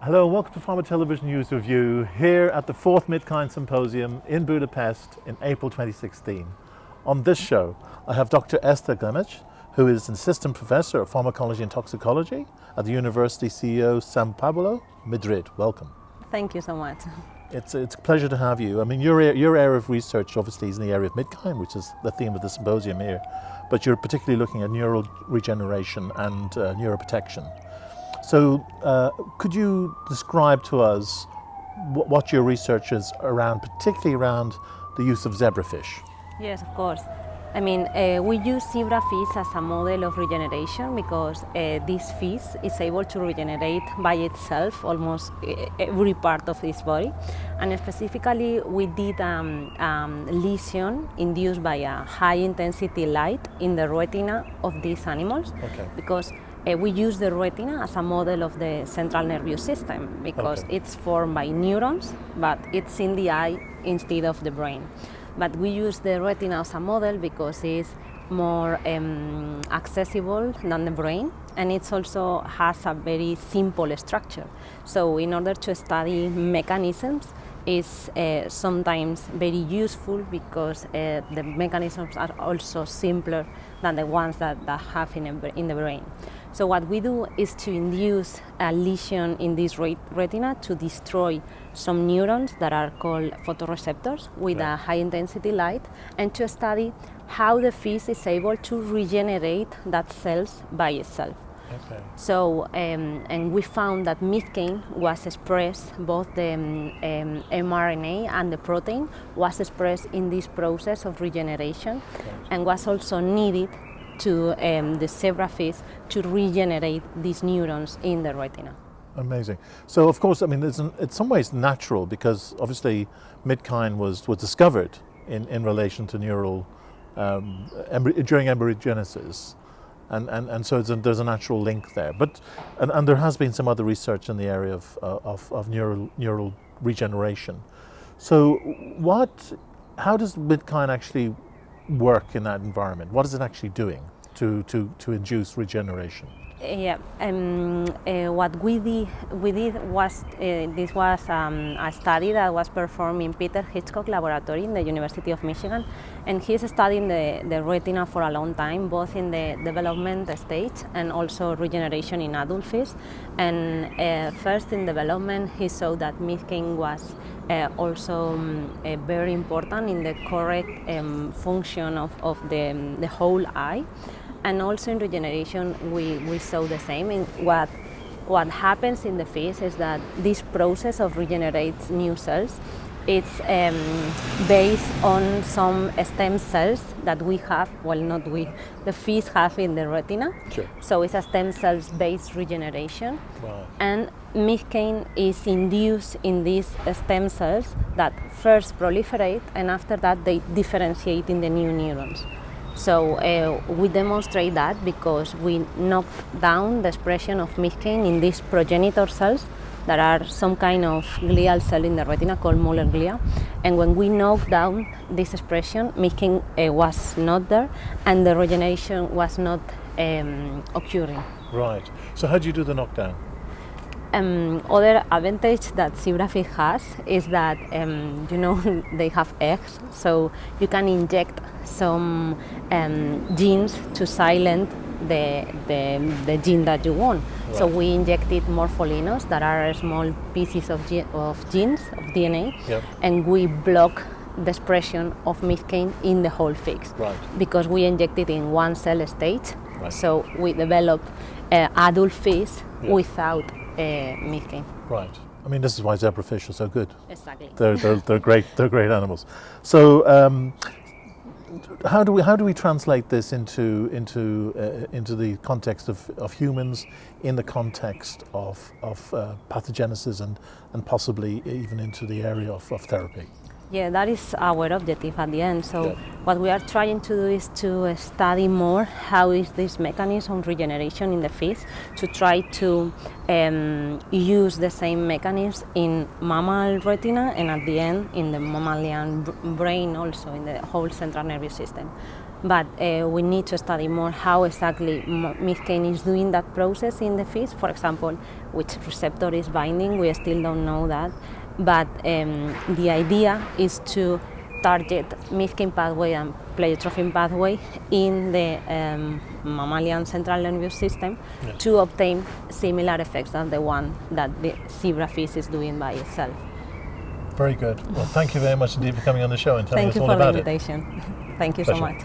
Hello and welcome to Pharma Television News Review here at the 4th Midkine Symposium in Budapest in April 2016. On this show I have Dr. Esther Grama, who is an assistant professor of pharmacology and toxicology at the University CEU San Pablo, Madrid. Welcome. Thank you so much. It's a pleasure to have you. I mean, your area of research obviously is in the area of Midkine, which is the theme of the symposium here, but you're particularly looking at neural regeneration and neuroprotection. So could you describe to us what your research is around, particularly around the use of zebrafish? Yes, of course. I mean, we use zebrafish as a model of regeneration because this fish is able to regenerate by itself almost every part of its body. And specifically, we did lesion induced by a high-intensity light in the retina of these animals. Okay. Because we use the retina as a model of the central nervous system because it's formed by neurons, but it's in the eye instead of the brain. But we use the retina as a model because it's more accessible than the brain, and it also has a very simple structure. So in order to study mechanisms, is sometimes very useful because the mechanisms are also simpler than the ones that have in the brain. So what we do is to induce a lesion in this retina to destroy some neurons that are called photoreceptors with a high intensity light, and to study how the fish is able to regenerate that cells by itself. Okay. So, and we found that Midkine was expressed, both the mRNA and the protein was expressed in this process of regeneration, and was also needed to the zebrafish to regenerate these neurons in the retina. Amazing. So of course, I mean, it's in some ways natural because obviously Midkine was discovered in relation to neural, during embryogenesis. And so there's a natural link there, but and there has been some other research in the area of neural regeneration. So how does Midkine actually work in that environment? What is it actually doing to induce regeneration? Yeah, what we did was this was a study that was performed in Peter Hitchcock Laboratory in the University of Michigan, and he's studying the retina for a long time, both in the development stage and also regeneration in adult fish. And first in development, he saw that Midkine was also very important in the correct function of the whole eye. And also in regeneration, we saw the same. And what happens in the fish is that this process of regenerates new cells, it's based on some stem cells that we have, well, not we, the fish have in the retina. Sure. So it's a stem cells based regeneration. Wow. And Midkine is induced in these stem cells that first proliferate, and after that they differentiate in the new neurons. So we demonstrate that because we knock down the expression of Midkine in these progenitor cells that are some kind of glial cell in the retina called Muller glia. And when we knock down this expression, Midkine was not there, and the regeneration was not occurring. Right. So how do you do the knockdown? Other advantage that zebrafish has is that they have eggs, so you can inject some genes to silence the gene that you want. Right. So we injected morpholinos that are small pieces of genes of DNA, and we block the expression of Midkine in the whole fish. Right. Because we injected in one cell stage. Right. So we develop adult fish without Midkine. Right. I mean, this is why zebrafish are so good. Exactly. They're great. They're great animals. So, how do we translate this into the context of humans, in the context of pathogenesis and possibly even into the area of therapy? Yeah, that is our objective at the end. So what we are trying to do is to study more how is this mechanism of regeneration in the fish, to try to use the same mechanism in mammal retina, and at the end in the mammalian brain, also in the whole central nervous system. but we need to study more how exactly Midkine is doing that process in the fish. For example, which receptor is binding, we still don't know that. But the idea is to target Midkine pathway and pleiotrophin pathway in the mammalian central nervous system to obtain similar effects than the one that the zebrafish is doing by itself. Very good. Well, thank you very much indeed for coming on the show and telling us all about it. Thank you for the invitation. Thank you so much.